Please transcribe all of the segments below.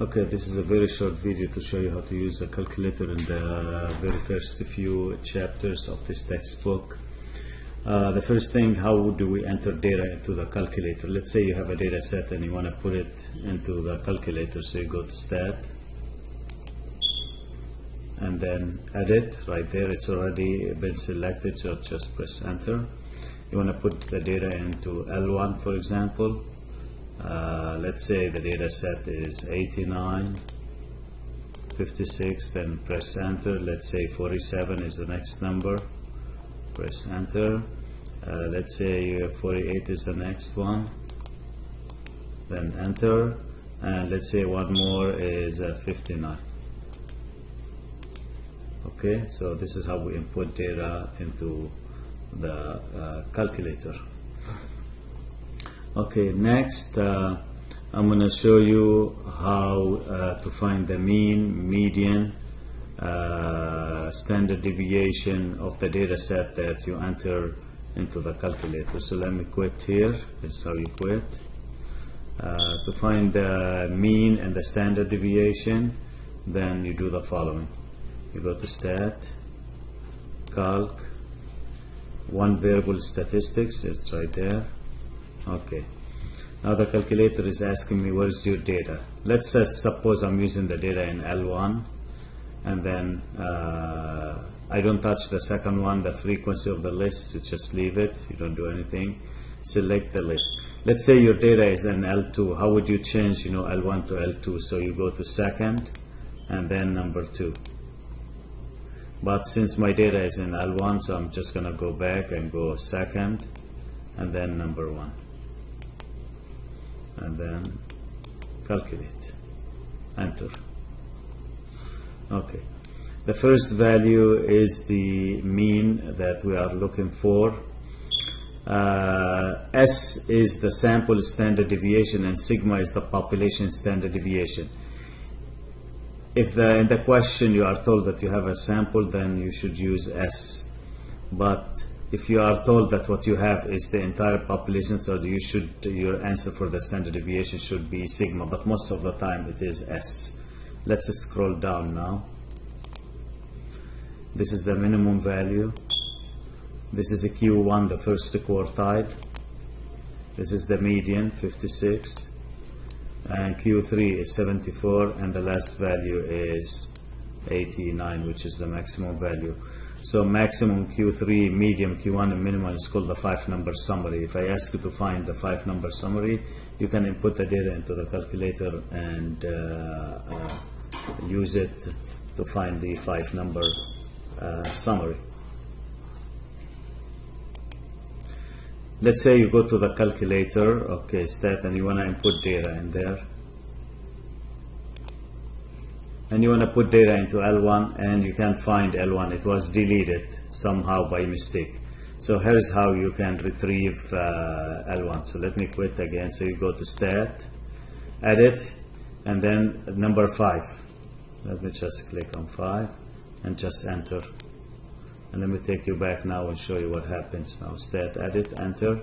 Okay, this is a very short video to show you how to use a calculator in the very first few chapters of this textbook. The first thing, how do we enter data into the calculator? Let's say you have a data set and you want to put it into the calculator. So you go to Stat and then Edit. Right there, it's already been selected, so just press Enter. You want to put the data into L1, for example. Let's say the data set is 89, 56, then press Enter. Let's say 47 is the next number. Press Enter. Let's say 48 is the next one. Then Enter. And let's say one more is 59. Okay, so this is how we input data into the calculator. Okay, next I'm going to show you how to find the mean, median, standard deviation of the data set that you enter into the calculator. So let me quit here. This is how you quit. To find the mean and the standard deviation, then you do the following. You go to Stat, Calc, one variable statistics, it's right there. Okay, now the calculator is asking me where's your data. Let's suppose I'm using the data in L1, and then I don't touch the second one, the frequency of the list. You just leave it, you don't do anything. Select the list. Let's say your data is in L2. How would you change L1 to L2? So you go to second and then number 2. But since my data is in L1, so I'm just gonna go back and go second and then number 1. And then calculate, Enter. Okay, the first value is the mean that we are looking for. S is the sample standard deviation and sigma is the population standard deviation. If in the question you are told that you have a sample, then you should use S. But if you are told that what you have is the entire population, so your answer for the standard deviation should be sigma, but most of the time it is S. Let's scroll down now. This is the minimum value. This is a Q1, the first quartile. This is the median, 56. And Q3 is 74, and the last value is 89, which is the maximum value. So maximum, Q3, medium, Q1, and minimum is called the 5-number summary. If I ask you to find the 5-number summary, you can input the data into the calculator and use it to find the 5-number summary. Let's say you go to the calculator, okay, Stat, and you want to input data in there. And you want to put data into L1 and you can't find L1. It was deleted somehow by mistake. So here's how you can retrieve L1. So let me quit again. So you go to Stat, Edit, and then number 5. Let me just click on 5 and just Enter. And let me take you back now and show you what happens now. Stat, Edit, Enter,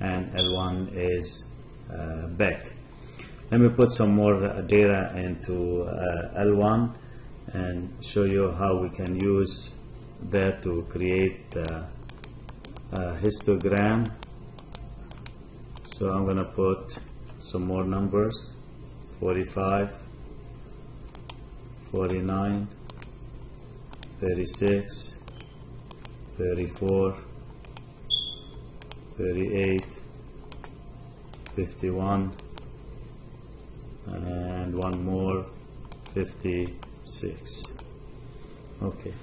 and L1 is back. Let me put some more data into L1 and show you how we can use that to create a histogram. So I'm going to put some more numbers, 45, 49, 36, 34, 38, 51, and one more, 56. Okay,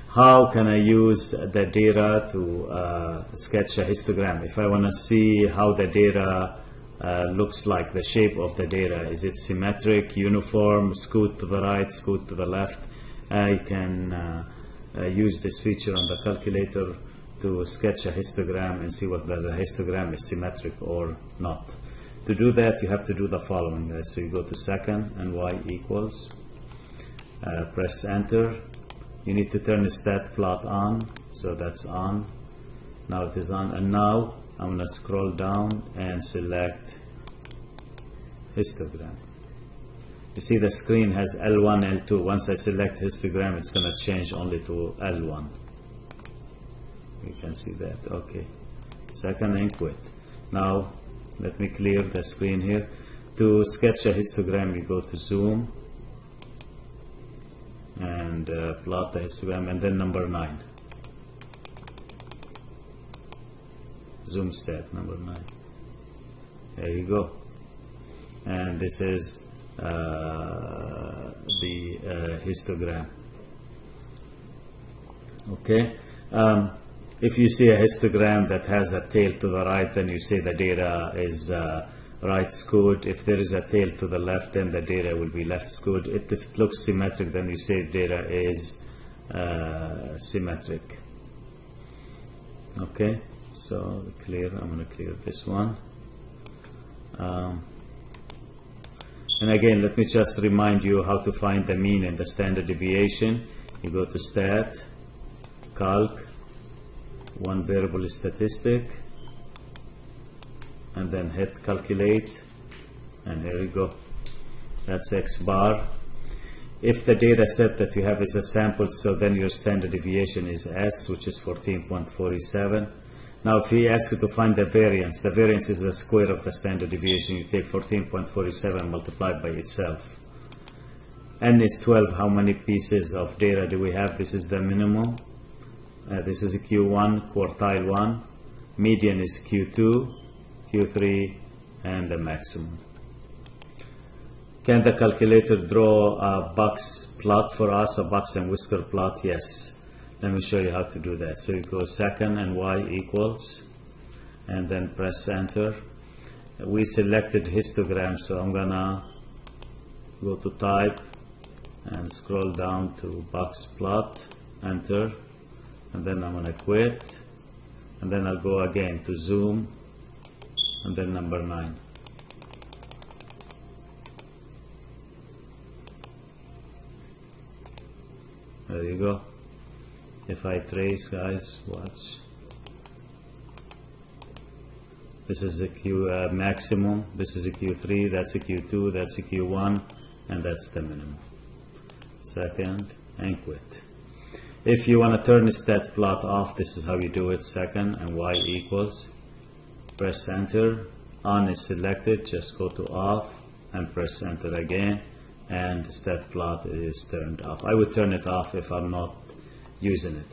how can I use the data to sketch a histogram? If I want to see how the data looks like, the shape of the data, is it symmetric, uniform, skewed to the right, skewed to the left, I can use this feature on the calculator to sketch a histogram and see whether the histogram is symmetric or not. To do that, you have to do the following, guys. So you go to second and y equals, press Enter. You need to turn the stat plot on, so that's on. Now it is on, and now I'm going to scroll down and select histogram. You see the screen has L1, L2. Once I select histogram, it's going to change only to L1. You can see that. Okay. Second and quit. Now, let me clear the screen here. To sketch a histogram, you go to zoom and plot the histogram, and then number 9. Zoom step, number 9. There you go. And this is the histogram. Okay. If you see a histogram that has a tail to the right, then you say the data is right skewed. If there is a tail to the left, then the data will be left skewed. If it looks symmetric, then you say data is symmetric. Okay, so clear. I'm going to clear this one. And again, let me just remind you how to find the mean and the standard deviation. You go to Stat, Calc, one variable is statistic, and then hit Calculate, and here you go. That's X bar. If the data set that you have is a sample, so then your standard deviation is S, which is 14.47. Now if he asks you to find the variance is the square of the standard deviation. You take 14.47 multiplied by itself. N is 12. How many pieces of data do we have? This is the minimum. This is Q1, quartile 1. Median is Q2, Q3, and the maximum. Can the calculator draw a box plot for us, a box and whisker plot? Yes. Let me show you how to do that. So you go second and Y equals, and then press enter. We selected histogram, so I'm gonna go to type and scroll down to box plot, enter, and then I'm gonna quit, and then I'll go again to zoom, and then number 9. There you go. If I trace, guys, watch. This is a Q maximum, this is a Q3, that's a Q2, that's a Q1, and that's the minimum. Second, and quit. If you want to turn the stat plot off, this is how you do it. Second and Y equals. Press enter. On is selected, just go to off and press enter again, and the stat plot is turned off. I would turn it off if I'm not using it.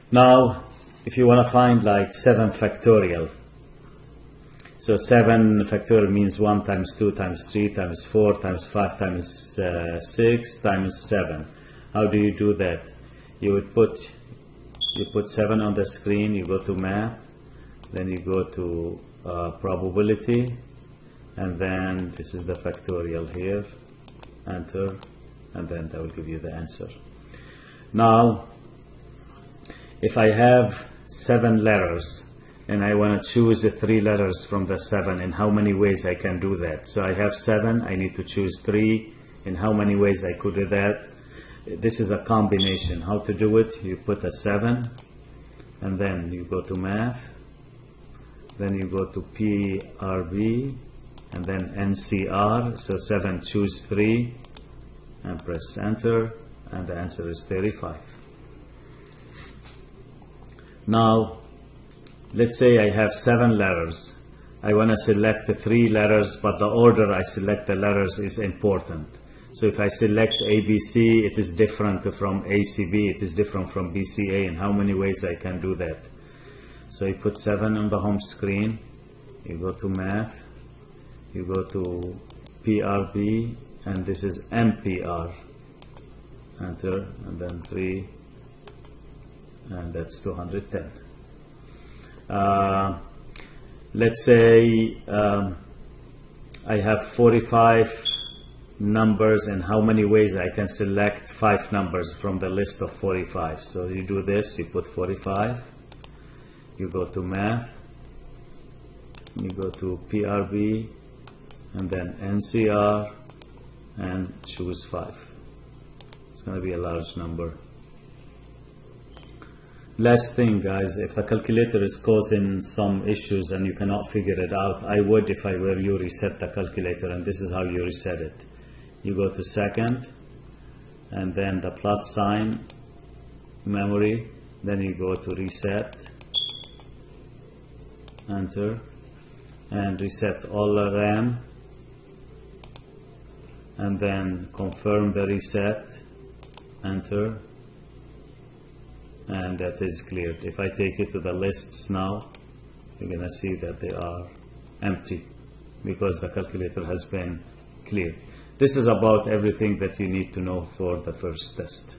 Now, if you want to find like 7 factorial, so 7 factorial means 1 times 2 times 3 times 4 times 5 times 6 times 7. How do you do that? You would put 7 on the screen, you go to math, then you go to probability, and then this is the factorial here, enter, and then that will give you the answer. Now, if I have 7 letters and I want to choose the 3 letters from the 7, in how many ways I can do that? So I have 7, I need to choose 3. In how many ways I could do that? This is a combination. How to do it? You put a 7, and then you go to math, then you go to PRB, and then NCR. So 7, choose 3, and press enter, and the answer is 35. Now, let's say I have 7 letters. I want to select the 3 letters, but the order I select the letters is important. So if I select ABC, it is different from ACB, it is different from BCA. In how many ways I can do that? So you put 7 on the home screen, you go to math, you go to PRB, and this is MPR. Enter, and then 3, and that's 210. Let's say I have 45 numbers, and how many ways I can select 5 numbers from the list of 45. So you do this, you put 45, you go to math, you go to PRB, and then NCR, and choose 5. It's going to be a large number. Last thing, guys, if the calculator is causing some issues and you cannot figure it out, I would, if I were you, reset the calculator, and this is how you reset it. you go to second, and then the plus sign, memory, then you go to reset, enter, and reset all the RAM, and then confirm the reset, enter, and that is cleared. If I take it to the lists now, you're going to see that they are empty because the calculator has been cleared. This is about everything that you need to know for the first test.